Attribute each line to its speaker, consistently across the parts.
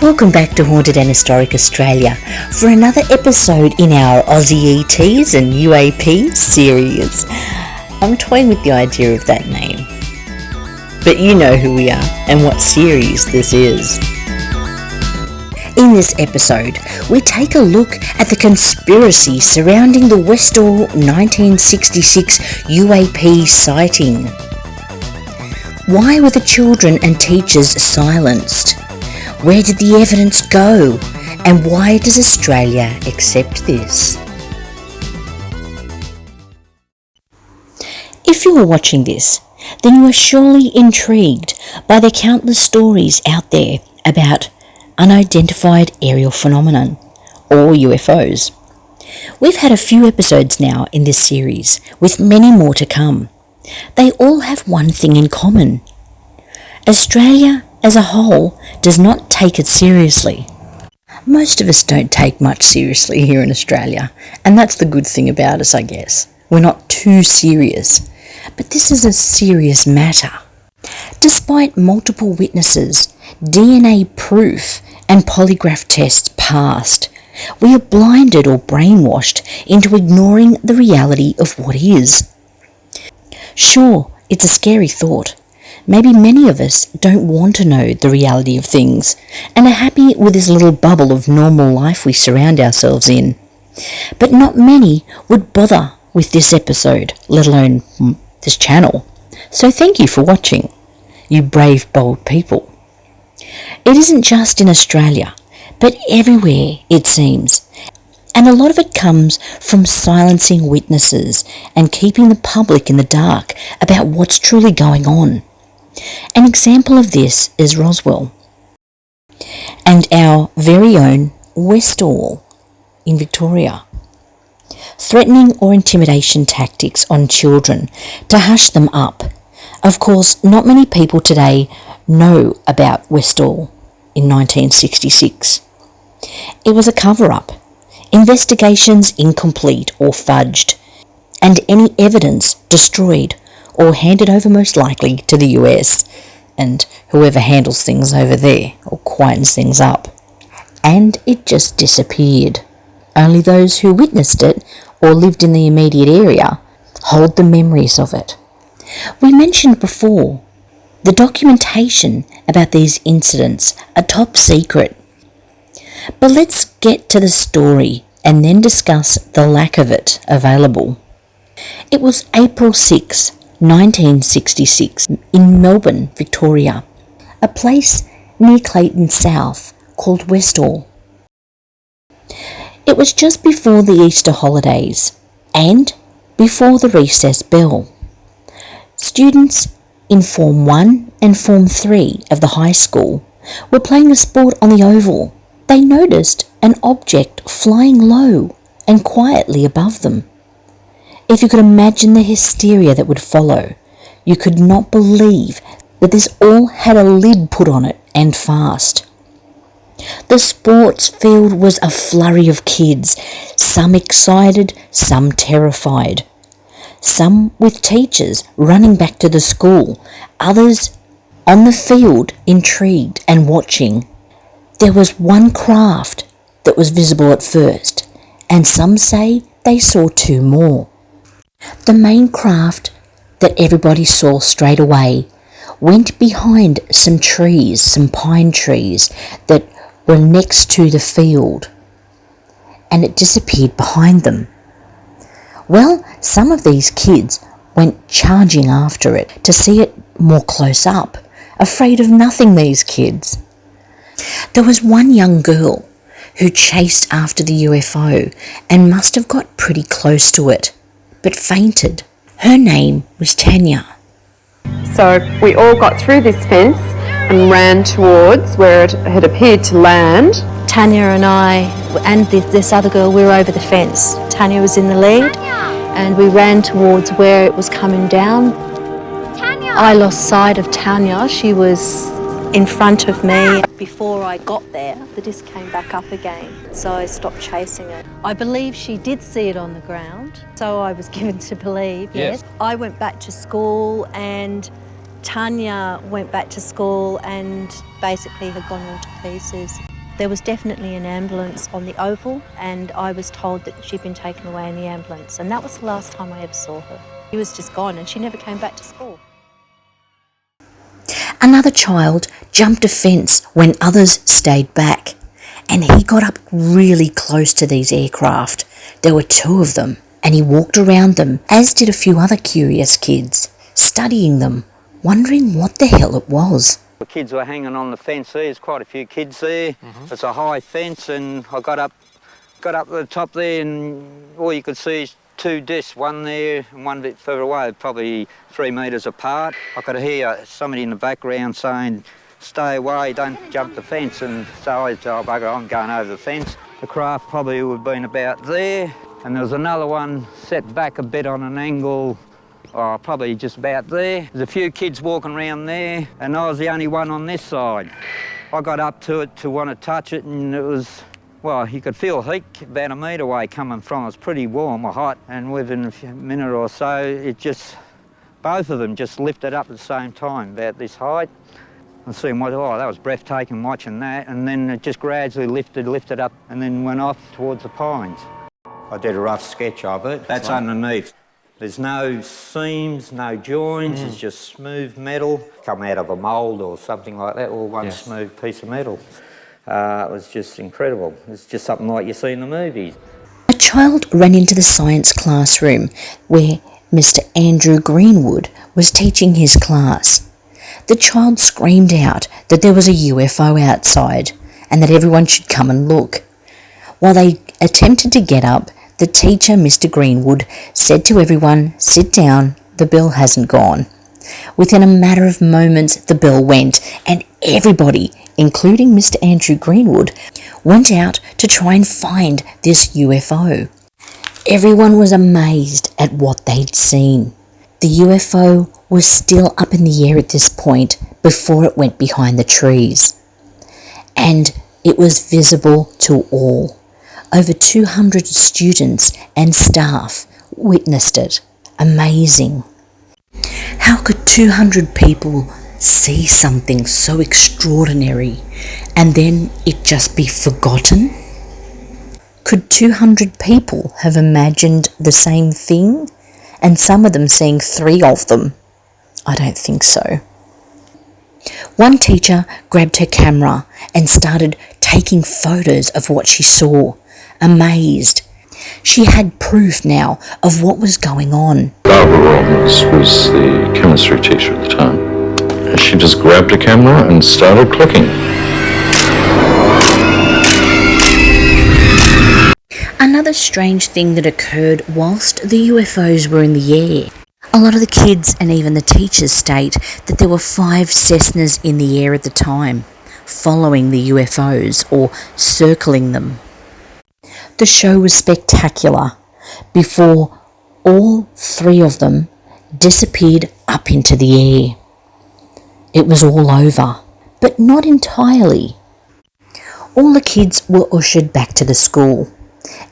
Speaker 1: Welcome back to Haunted and Historic Australia for another episode in our Aussie E.Ts and U.A.Ps series. I'm toying with the idea of that name, but you know who we are and what series this is. In this episode, we take a look at the conspiracy surrounding the Westall 1966 U.A.P sighting. Why were the children and teachers silenced? Where did the evidence go? And why does Australia accept this? If you are watching this, then you are surely intrigued by the countless stories out there about unidentified aerial phenomenon, or UFOs. We've had a few episodes now in this series, with many more to come. They all have one thing in common. Australia as a whole does not take it seriously. Most of us don't take much seriously here in Australia, and that's the good thing about us, I guess. We're not too serious. But this is a serious matter. Despite multiple witnesses, DNA proof, and polygraph tests passed, we are blinded or brainwashed into ignoring the reality of what is. Sure, it's a scary thought. Maybe many of us don't want to know the reality of things and are happy with this little bubble of normal life we surround ourselves in. But not many would bother with this episode, let alone this channel. So thank you for watching, you brave, bold people. It isn't just in Australia, but everywhere, it seems. And a lot of it comes from silencing witnesses and keeping the public in the dark about what's truly going on. An example of this is Roswell and our very own Westall in Victoria. Threatening or intimidation tactics on children to hush them up. Of course, not many people today know about Westall in 1966. It was a cover-up, investigations incomplete or fudged, and any evidence destroyed or handed over most likely to the US and whoever handles things over there or quietens things up. And it just disappeared. Only those who witnessed it or lived in the immediate area hold the memories of it. We mentioned before, the documentation about these incidents are top secret. But let's get to the story and then discuss the lack of it available. It was April 6, 1966 in Melbourne, Victoria, a place near Clayton South called Westall. It was just before the Easter holidays and before the recess bell. Students in Form 1 and Form 3 of the high school were playing a sport on the oval. They noticed an object flying low and quietly above them. If you could imagine the hysteria that would follow, you could not believe that this all had a lid put on it and fast. The sports field was a flurry of kids, some excited, some terrified. Some with teachers running back to the school, others on the field intrigued and watching. There was one craft that was visible at first, and some say they saw two more. The main craft that everybody saw straight away went behind some trees, some pine trees that were next to the field, and it disappeared behind them. Well, some of these kids went charging after it to see it more close up, afraid of nothing, these kids. There was one young girl who chased after the UFO and must have got pretty close to it, but fainted. Her name was Tanya.
Speaker 2: So we all got through this fence and ran towards where it had appeared to land.
Speaker 3: Tanya and I and this other girl, we were over the fence. Tanya was in the lead and we ran towards where it was coming down. Tanya. I lost sight of Tanya. She was in front of me. Before I got there, the disc came back up again, so I stopped chasing it. I believe she did see it on the ground, so I was given to believe, yes. I went back to school and Tanya went back to school and basically had gone all to pieces. There was definitely an ambulance on the oval, and I was told that she'd been taken away in the ambulance, and that was the last time I ever saw her. She was just gone, and she never came back to school.
Speaker 1: Another child jumped a fence when others stayed back, and he got up really close to these aircraft. There were 2 of them, and he walked around them, as did a few other curious kids, studying them, wondering what the hell it was.
Speaker 4: The kids were hanging on the fence there. There's quite a few kids there. It's a high fence, and I got up to the top there, and all you could see is 2 discs, one there and one a bit further away, probably 3 metres apart. I could hear somebody in the background saying, "Stay away, don't jump the fence," and so I said, "Oh, bugger, I'm going over the fence." The craft probably would have been about there, and there was another one set back a bit on an angle, probably just about there. There's a few kids walking around there, and I was the only one on this side. I got up to it to want to touch it, and it was, well, you could feel heat about 1 metre away coming from. It was pretty warm or hot, and within a minute or so, it just, both of them just lifted up at the same time, about this height. I seen what, that was breathtaking watching that, and then it just gradually lifted up, and then went off towards the pines. I did a rough sketch of it. That's underneath. There's no seams, no joins, it's just smooth metal. Come out of a mould or something like that, or one smooth piece of metal. It was just incredible. It's just something like you see in the movies.
Speaker 1: A child ran into the science classroom where Mr. Andrew Greenwood was teaching his class. The child screamed out that there was a UFO outside and that everyone should come and look. While they attempted to get up, the teacher, Mr. Greenwood, said to everyone, "Sit down, the bell hasn't gone." Within a matter of moments, the bell went, and everybody, including Mr. Andrew Greenwood, went out to try and find this UFO. Everyone was amazed at what they'd seen. The UFO was still up in the air at this point before it went behind the trees. And it was visible to all. Over 200 students and staff witnessed it. Amazing. How could 200 people see something so extraordinary and then it just be forgotten? Could 200 people have imagined the same thing, and some of them seeing 3 of them? I don't think so. One teacher grabbed her camera and started taking photos of what she saw, amazed. She had proof now of what was going on.
Speaker 5: Barbara was the chemistry teacher at the time. She just grabbed a camera and started clicking.
Speaker 1: Another strange thing that occurred whilst the UFOs were in the air. A lot of the kids and even the teachers state that there were 5 Cessnas in the air at the time, following the UFOs or circling them. The show was spectacular before all 3 of them disappeared up into the air. It was all over, but not entirely. All the kids were ushered back to the school,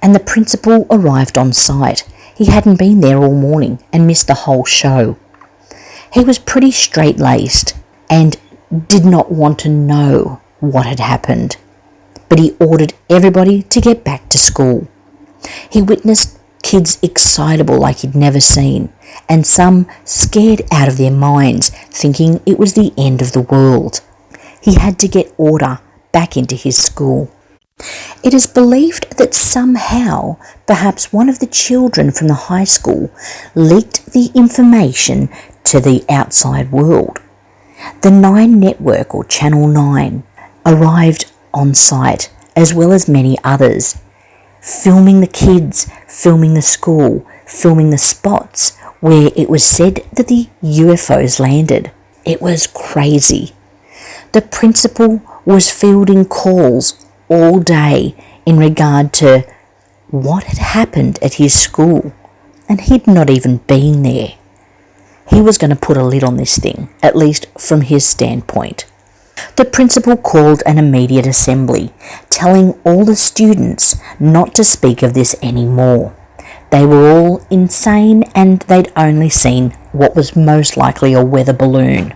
Speaker 1: and the principal arrived on site. He hadn't been there all morning and missed the whole show. He was pretty straight-laced and did not want to know what had happened, but he ordered everybody to get back to school. He witnessed kids excitable like he'd never seen, and some scared out of their minds, thinking it was the end of the world. He had to get order back into his school. It is believed that somehow, perhaps one of the children from the high school leaked the information to the outside world. The 9 network, or Channel 9, arrived on site, as well as many others, filming the kids, filming the school, filming the spots where it was said that the UFOs landed. It was crazy. The principal was fielding calls all day in regard to what had happened at his school, and he'd not even been there. He was going to put a lid on this thing, at least from his standpoint. The principal called an immediate assembly, telling all the students not to speak of this anymore. They were all insane, and they'd only seen what was most likely a weather balloon.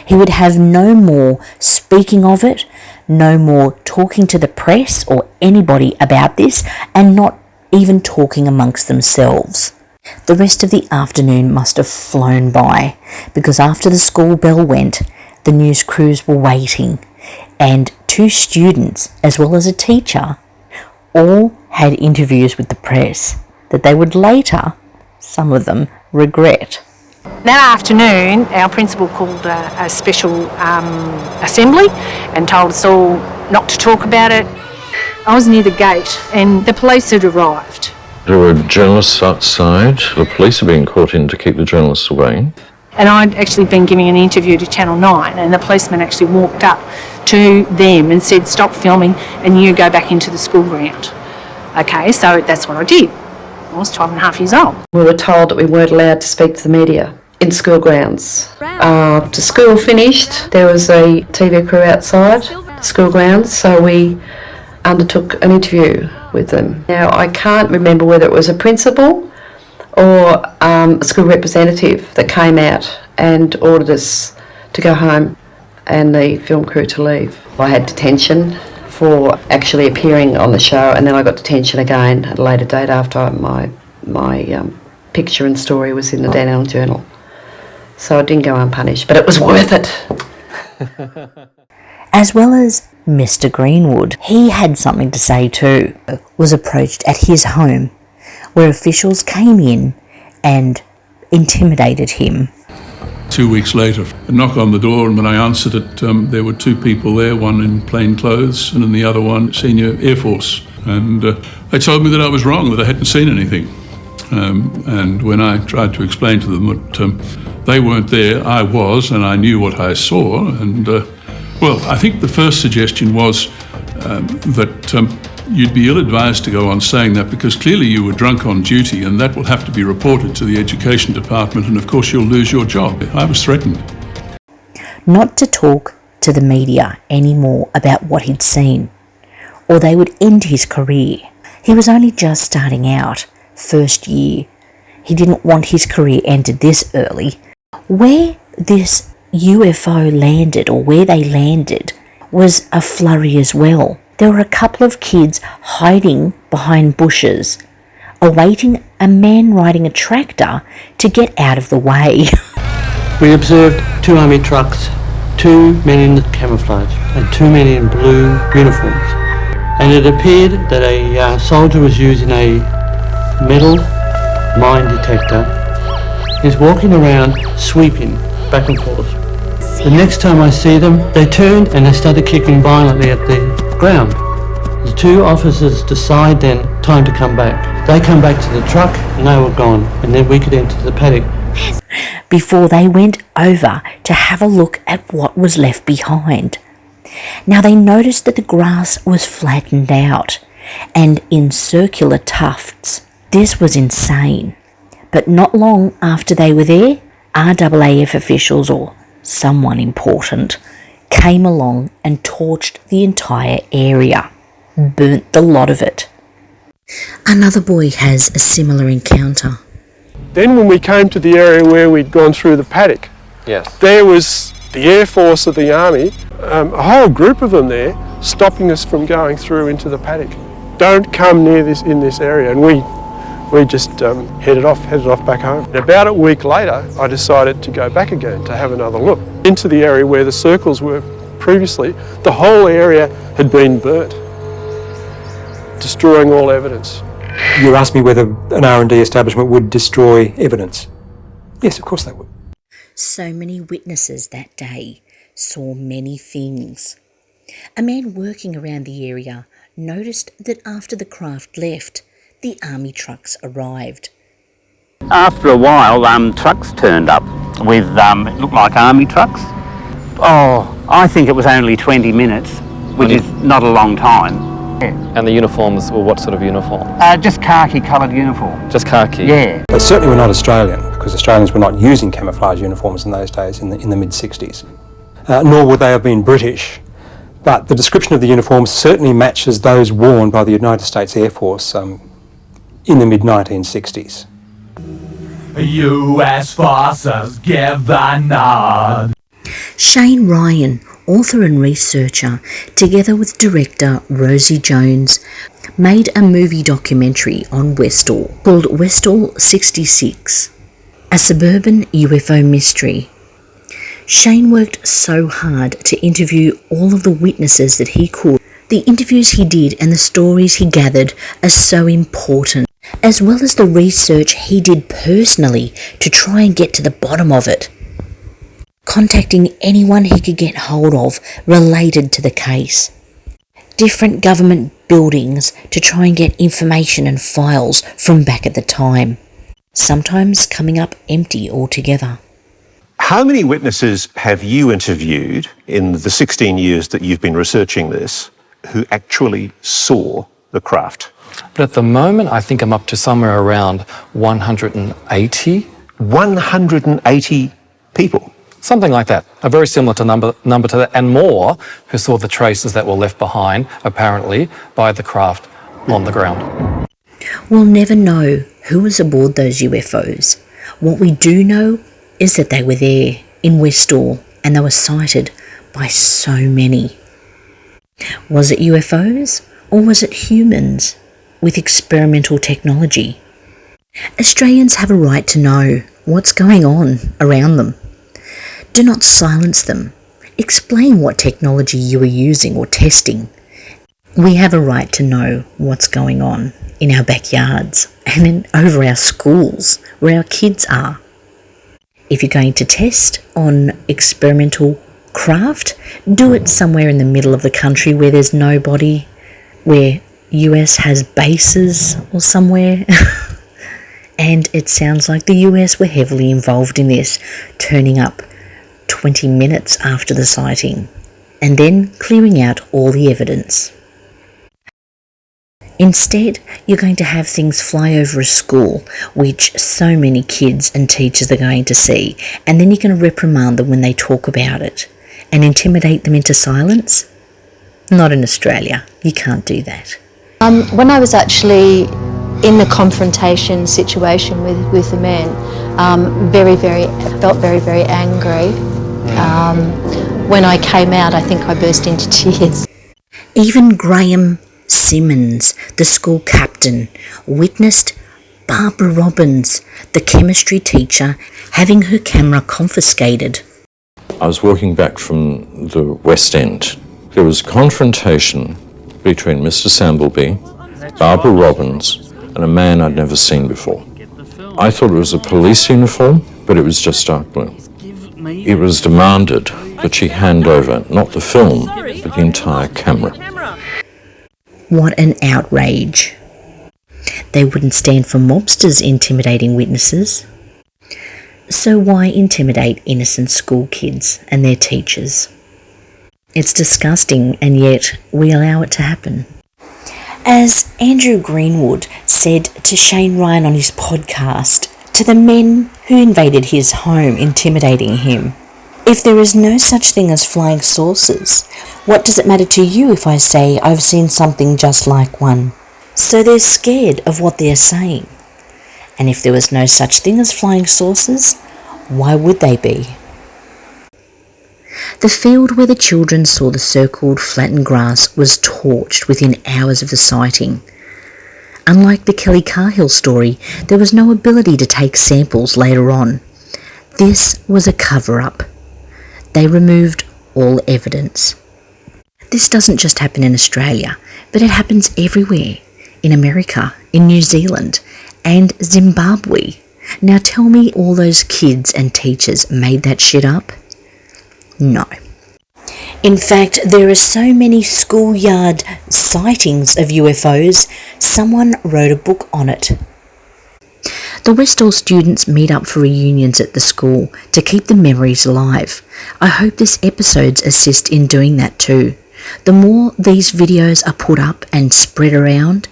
Speaker 1: He would have no more speaking of it No more talking to the press or anybody about this, and not even talking amongst themselves. The rest of the afternoon must have flown by, because after the school bell went, the news crews were waiting, and 2 students, as well as a teacher, all had interviews with the press that they would later, some of them, regret.
Speaker 6: That afternoon, our principal called a special assembly and told us all not to talk about it. I was near the gate and the police had arrived.
Speaker 5: There were journalists outside. The police are being called in to keep the journalists away.
Speaker 6: And I'd actually been giving an interview to Channel 9 and the policeman actually walked up to them and said, stop filming and you go back into the school ground. Okay, so that's what I did. I was 12 and a half years old.
Speaker 7: We were told that we weren't allowed to speak to the media in school grounds. After school finished, there was a TV crew outside the school grounds, so we undertook an interview with them. Now, I can't remember whether it was a principal or a school representative that came out and ordered us to go home and the film crew to leave. I had detention for actually appearing on the show, and then I got detention again at a later date after my picture and story was in the Dan Allen Journal. So I didn't go unpunished, but it was worth it.
Speaker 1: As well as Mr. Greenwood, he had something to say too. Was approached at his home, where officials came in and intimidated him.
Speaker 8: 2 weeks later, a knock on the door, and when I answered it, there were 2 people there, one in plain clothes and then the other one senior Air Force. And they told me that I was wrong, that I hadn't seen anything. And when I tried to explain to them that they weren't there, I was, and I knew what I saw. And well, I think the first suggestion was that you'd be ill-advised to go on saying that because clearly you were drunk on duty and that will have to be reported to the education department and of course you'll lose your job. I was threatened.
Speaker 1: Not to talk to the media anymore about what he'd seen, or they would end his career. He was only just starting out, first year. He didn't want his career ended this early. Where this UFO landed, or where they landed, was a flurry as well. There were a couple of kids hiding behind bushes, awaiting a man riding a tractor to get out of the way.
Speaker 9: We observed 2 army trucks, 2 men in camouflage and 2 men in blue uniforms. And it appeared that a soldier was using a metal mine detector. He's walking around sweeping back and forth. The next time I see them, they turned and they started kicking violently at the ground. The 2 officers decide then, time to come back. They come back to the truck and they were gone, and then we could enter the paddock.
Speaker 1: Before they went over to have a look at what was left behind. Now they noticed that the grass was flattened out and in circular tufts. This was insane. But not long after they were there, RAAF officials, or someone important, came along and torched the entire area, burnt the lot of it. Another boy has a similar encounter.
Speaker 10: Then when we came to the area where we'd gone through the paddock,
Speaker 11: yes,
Speaker 10: there was the Air Force of the Army, a whole group of them there, stopping us from going through into the paddock. Don't come near this in this area, and we just headed off back home. And about a week later, I decided to go back again to have another look into the area where the circles were previously. The whole area had been burnt, destroying all evidence.
Speaker 11: You asked me whether an R&D establishment would destroy evidence. Yes, of course they would.
Speaker 1: So many witnesses that day saw many things. A man working around the area noticed that after the craft left, the army trucks arrived.
Speaker 12: After a while, trucks turned up with, it looked like army trucks. Oh, I think it was only 20 minutes, which is not a long time. Yeah.
Speaker 13: And the uniforms were what sort of uniform?
Speaker 12: Just khaki-coloured uniform.
Speaker 13: Just khaki?
Speaker 12: Yeah.
Speaker 11: They certainly were not Australian, because Australians were not using camouflage uniforms in those days, in the mid-60s. Nor would they have been British. But the description of the uniforms certainly matches those worn by the United States Air Force in the mid-1960s.
Speaker 14: US forces give the nod.
Speaker 1: Shane Ryan author and researcher, together with director Rosie Jones, made a movie documentary on Westall called Westall 66, a suburban UFO mystery. Shane worked so hard to interview all of the witnesses that he could. The interviews he did and the stories he gathered are so important, as well as the research he did personally to try and get to the bottom of it, contacting anyone he could get hold of related to the case. Different government buildings to try and get information and files from back at the time, sometimes coming up empty altogether.
Speaker 14: How many witnesses have you interviewed in the 16 years that you've been researching this who actually saw the craft?
Speaker 13: But at the moment, I think I'm up to somewhere around 180.
Speaker 14: 180 people?
Speaker 13: Something like that. A very similar to number to that, and more who saw the traces that were left behind, apparently, by the craft on the ground.
Speaker 1: We'll never know who was aboard those UFOs. What we do know is that they were there in Westall and they were sighted by so many. Was it UFOs or was it humans with experimental technology? Australians have a right to know what's going on around them. Do not silence them. Explain what technology you are using or testing. We have a right to know what's going on in our backyards and over our schools where our kids are. If you're going to test on experimental craft, do it somewhere in the middle of the country where there's nobody, where US has bases or somewhere. And it sounds like the US were heavily involved in this, turning up 20 minutes after the sighting and then clearing out all the evidence. Instead, you're going to have things fly over a school, which so many kids and teachers are going to see, and then you're going to reprimand them when they talk about it and intimidate them into silence? Not in Australia. You can't do that.
Speaker 3: When I was actually in the confrontation situation with the men, felt very angry. When I came out, I think I burst into tears.
Speaker 1: Even Graham Simmons, the school captain, witnessed Barbara Robbins, the chemistry teacher, having her camera confiscated.
Speaker 5: I was walking back from the West End. There was confrontation between Mr. Sambleby, Barbara Robbins, and a man I'd never seen before. I thought it was a police uniform, but it was just dark blue. It was demanded that she hand over not the film, but the entire camera.
Speaker 1: What an outrage. They wouldn't stand for mobsters intimidating witnesses. So why intimidate innocent school kids and their teachers? It's disgusting, and yet we allow it to happen. As Andrew Greenwood said to Shane Ryan on his podcast, to the men who invaded his home intimidating him, if there is no such thing as flying saucers, what does it matter to you if I say I've seen something just like one? So they're scared of what they're saying. And if there was no such thing as flying saucers, why would they be? The field where the children saw the circled, flattened grass was torched within hours of the sighting. Unlike the Kelly Cahill story, there was no ability to take samples later on. This was a cover-up. They removed all evidence. This doesn't just happen in Australia, but it happens everywhere. In America, in New Zealand, and Zimbabwe. Now tell me all those kids and teachers made that shit up? No. In fact, there are so many schoolyard sightings of UFOs, someone wrote a book on it. The Westall students meet up for reunions at the school to keep the memories alive. I hope this episode assists in doing that too. The more these videos are put up and spread around,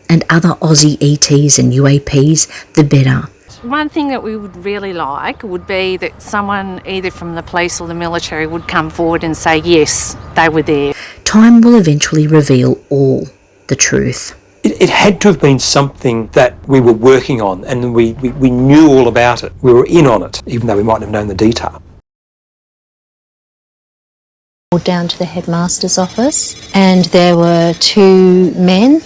Speaker 1: and other Aussie E.Ts and U.A.Ps, the better.
Speaker 6: One thing that we would really like would be that someone either from the police or the military would come forward and say, yes, they were there.
Speaker 1: Time will eventually reveal all the truth.
Speaker 11: It had to have been something that we were working on, and we knew all about it. We were in on it, even though we mightn't have known the detail.
Speaker 3: Down to the headmaster's office, and there were two men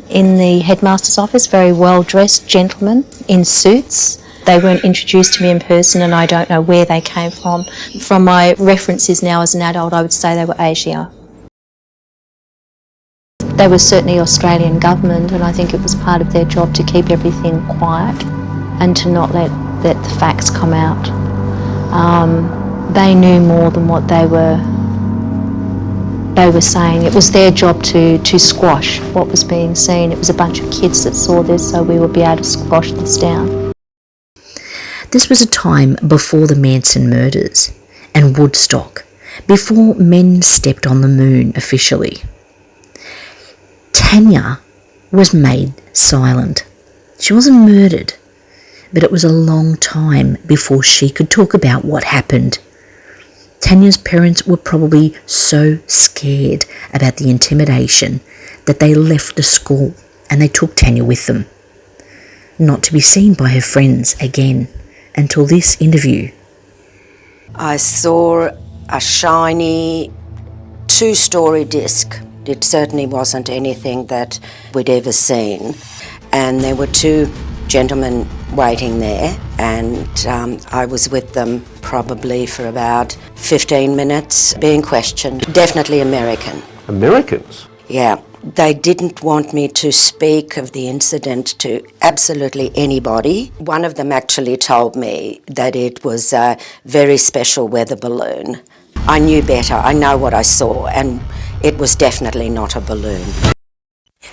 Speaker 3: in the headmaster's office, very well-dressed gentlemen in suits. They weren't introduced to me in person, and I don't know where they came from. From my references now as an adult, I would say they were Asia. They were certainly Australian government, and I think it was part of their job to keep everything quiet and to not let the facts come out. They knew more than what they were saying. It was their job to squash what was being seen. It was a bunch of kids that saw this, so we would be able to squash this down.
Speaker 1: This was a time before the Manson murders and Woodstock, before men stepped on the moon officially. Tanya was made silent. She wasn't murdered, but it was a long time before she could talk about what happened. Tanya's parents were probably so scared about the intimidation that they left the school and they took Tanya with them, not to be seen by her friends again until this interview.
Speaker 15: I saw a shiny two-storey disc. It certainly wasn't anything that we'd ever seen. And there were two gentlemen waiting there, and I was with them probably for about 15 minutes being questioned. Definitely American.
Speaker 14: Americans?
Speaker 15: Yeah. They didn't want me to speak of the incident to absolutely anybody. One of them actually told me that it was a very special weather balloon. I knew better. I know what I saw, and it was definitely not a balloon.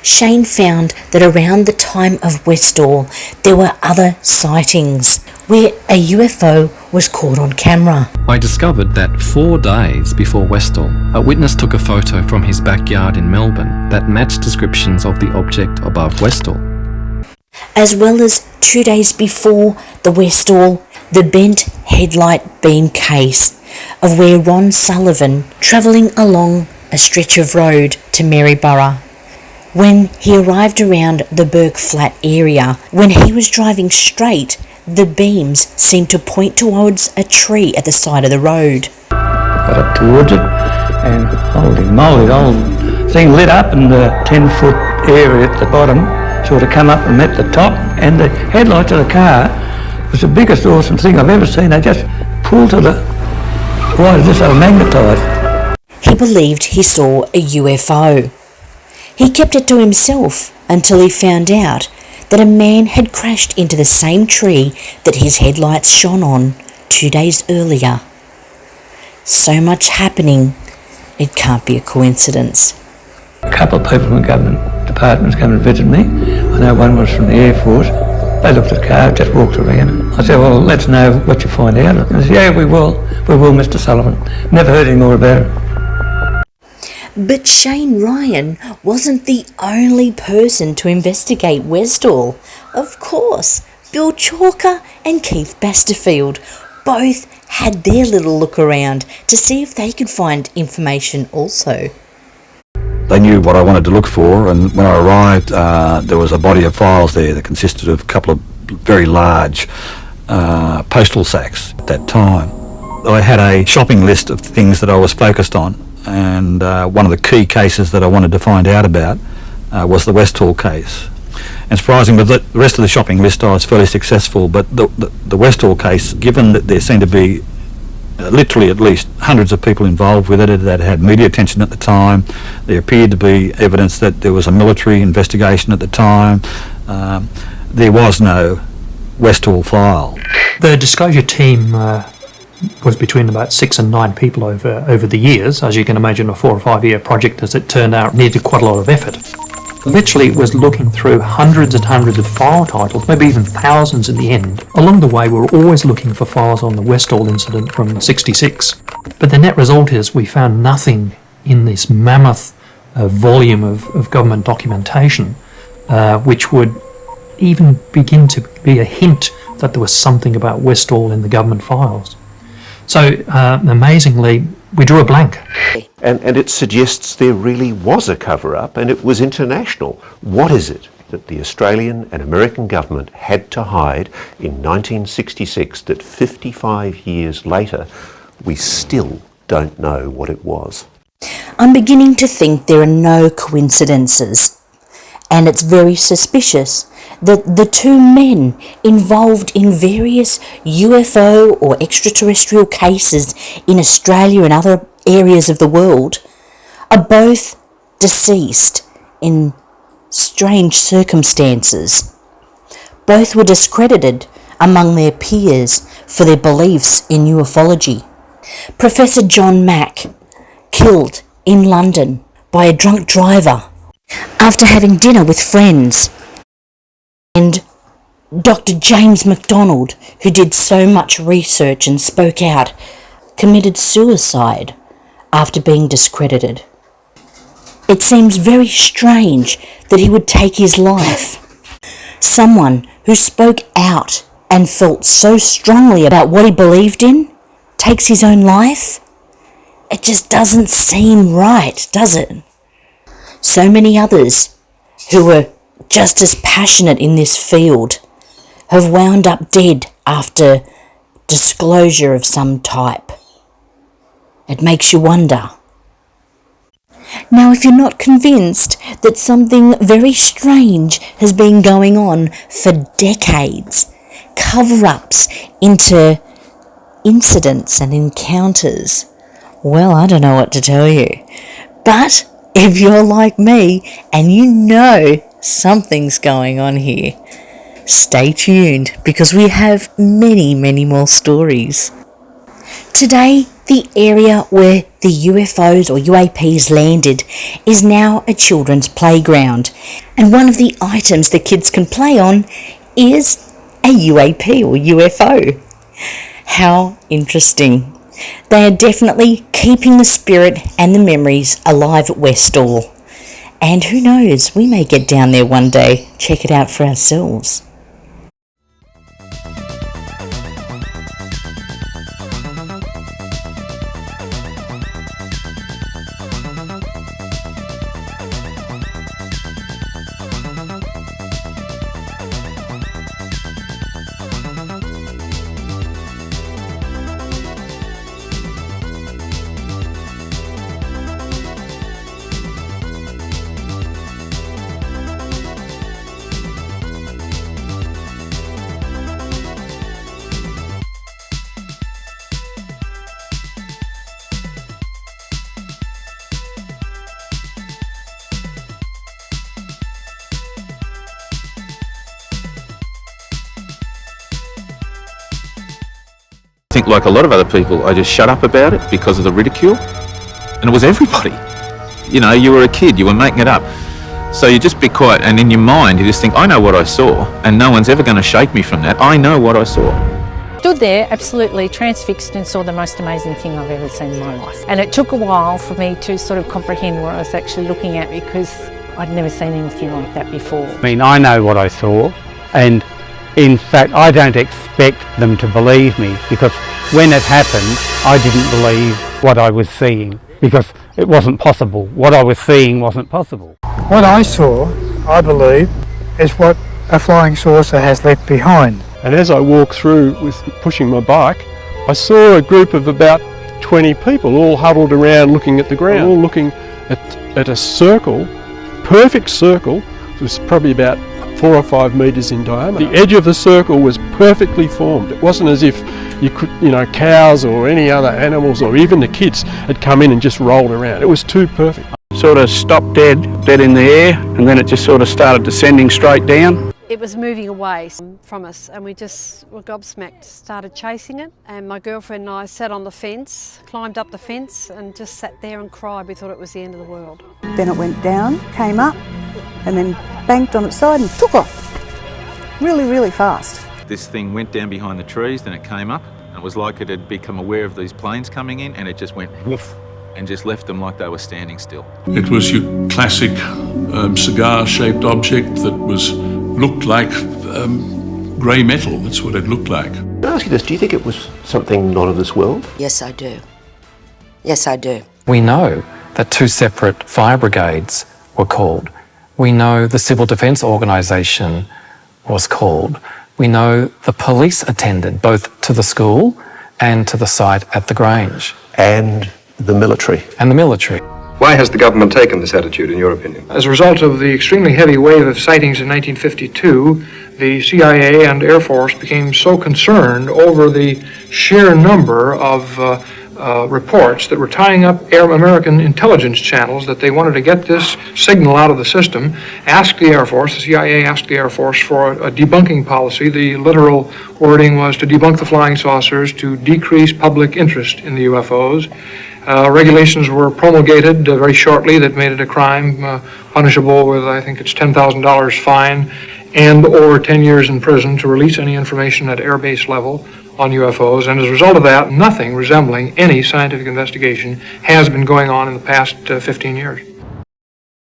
Speaker 1: Shane found that around the time of Westall, there were other sightings where a UFO was caught on camera.
Speaker 13: I discovered that 4 days before Westall, a witness took a photo from his backyard in Melbourne that matched descriptions of the object above Westall.
Speaker 1: As well as 2 days before the Westall, the bent headlight beam case of where Ron Sullivan, travelling along a stretch of road to Maryborough, when he arrived around the Burke Flat area, when he was driving straight, the beams seemed to point towards a tree at the side of the road.
Speaker 9: Got up towards it, and holy moly, the whole thing lit up, and the 10-foot area at the bottom sort of come up and met the top, and the headlights of the car was the biggest awesome thing I've ever seen. They just pulled to the... Why is this so magnetised?
Speaker 1: He believed he saw a UFO. He kept it to himself until he found out that a man had crashed into the same tree that his headlights shone on 2 days earlier. So much happening, it can't be a coincidence.
Speaker 9: A couple of people from government departments came and visited me. I know one was from the Air Force. They looked at the car, just walked around. I said, well, let's know what you find out. And they said, yeah, we will, Mr. Sullivan. Never heard any more about it.
Speaker 1: But Shane Ryan wasn't the only person to investigate Westall. Of course, Bill Chalker and Keith Basterfield both had their little look around to see if they could find information also.
Speaker 16: They knew what I wanted to look for, and when I arrived, there was a body of files there that consisted of a couple of very large postal sacks at that time. I had a shopping list of things that I was focused on, and one of the key cases that I wanted to find out about was the Westall case. And surprising, with the rest of the shopping list I was fairly successful, but the Westall case, given that there seemed to be literally at least hundreds of people involved with it that had media attention at the time, there appeared to be evidence that there was a military investigation at the time, there was no Westall file.
Speaker 11: The disclosure team was between about 6 and 9 people over the years. As you can imagine, a 4 or 5 year project, as it turned out, needed quite a lot of effort. Literally, it was looking through hundreds and hundreds of file titles, maybe even thousands in the end. Along the way, we were always looking for files on the Westall incident from '66. But the net result is we found nothing in this mammoth volume of government documentation which would even begin to be a hint that there was something about Westall in the government files. So, amazingly, we drew a blank.
Speaker 14: And it suggests there really was a cover-up, and it was international. What is it that the Australian and American government had to hide in 1966 that 55 years later we still don't know what it was.
Speaker 1: I'm beginning to think there are no coincidences, and it's very suspicious that the two men involved in various UFO or extraterrestrial cases in Australia and other areas of the world are both deceased in strange circumstances. Both were discredited among their peers for their beliefs in ufology. Professor John Mack, killed in London by a drunk driver after having dinner with friends, and Dr. James MacDonald, who did so much research and spoke out, committed suicide after being discredited. It seems very strange that he would take his life. Someone who spoke out and felt so strongly about what he believed in takes his own life? It just doesn't seem right, does it? So many others who were just as passionate in this field have wound up dead after disclosure of some type. It makes you wonder. Now, if you're not convinced that something very strange has been going on for decades, cover-ups into incidents and encounters, well, I don't know what to tell you. But if you're like me and you know something's going on here, stay tuned because we have many, many more stories. Today, the area where the UFOs or U.A.Ps landed is now a children's playground, and one of the items the kids can play on is a U.A.P or UFO. How interesting. They are definitely keeping the spirit and the memories alive at Westall. And who knows, we may get down there one day, check it out for ourselves.
Speaker 17: I think like a lot of other people, I just shut up about it because of the ridicule. And it was everybody. You know, you were a kid, you were making it up. So you just be quiet, and in your mind you just think, I know what I saw, and no one's ever going to shake me from that. I know what I saw.
Speaker 6: Stood there absolutely transfixed and saw the most amazing thing I've ever seen in my life. And it took a while for me to sort of comprehend what I was actually looking at because I'd never seen anything like that before.
Speaker 9: I mean, I know what I saw, and in fact, I don't expect them to believe me because when it happened, I didn't believe what I was seeing because it wasn't possible. What I was seeing wasn't possible.
Speaker 18: What I saw, I believe, is what a flying saucer has left behind.
Speaker 10: And as I walked through with pushing my bike, I saw a group of about 20 people all huddled around looking at the ground, all looking at a circle, perfect circle. It was probably about 4 or 5 metres in diameter. The edge of the circle was perfectly formed. It wasn't as if you could, cows or any other animals or even the kids had come in and just rolled around. It was too perfect.
Speaker 12: Sort of stopped dead in the air, and then it just sort of started descending straight down.
Speaker 19: It was moving away from us and we just were gobsmacked, started chasing it, and my girlfriend and I sat on the fence, climbed up the fence and just sat there and cried. We thought it was the end of the world.
Speaker 20: Then it went down, came up and then banked on its side and took off really, really fast.
Speaker 17: This thing went down behind the trees, then it came up, and it was like it had become aware of these planes coming in, and it just went woof and just left them like they were standing still.
Speaker 8: It was your classic cigar-shaped object that looked like grey metal. That's what it looked like.
Speaker 14: Can I ask you this, do you think it was something not of this world?
Speaker 15: Yes, I do. Yes, I do.
Speaker 13: We know that 2 separate fire brigades were called. We know the Civil Defence Organisation was called. We know the police attended both to the school and to the site at the Grange.
Speaker 14: And the military.
Speaker 13: And the military.
Speaker 11: Why has the government taken this attitude, in your opinion?
Speaker 18: As a result of the extremely heavy wave of sightings in 1952, the CIA and Air Force became so concerned over the sheer number of reports that were tying up American intelligence channels that they wanted to get this signal out of the system, asked the Air Force, the CIA asked the Air Force for a debunking policy. The literal wording was to debunk the flying saucers, to decrease public interest in the UFOs. Regulations were promulgated very shortly that made it a crime, punishable with, I think it's $10,000 fine and or 10 years in prison to release any information at airbase level on UFOs. And as a result of that, nothing resembling any scientific investigation has been going on in the past 15 years.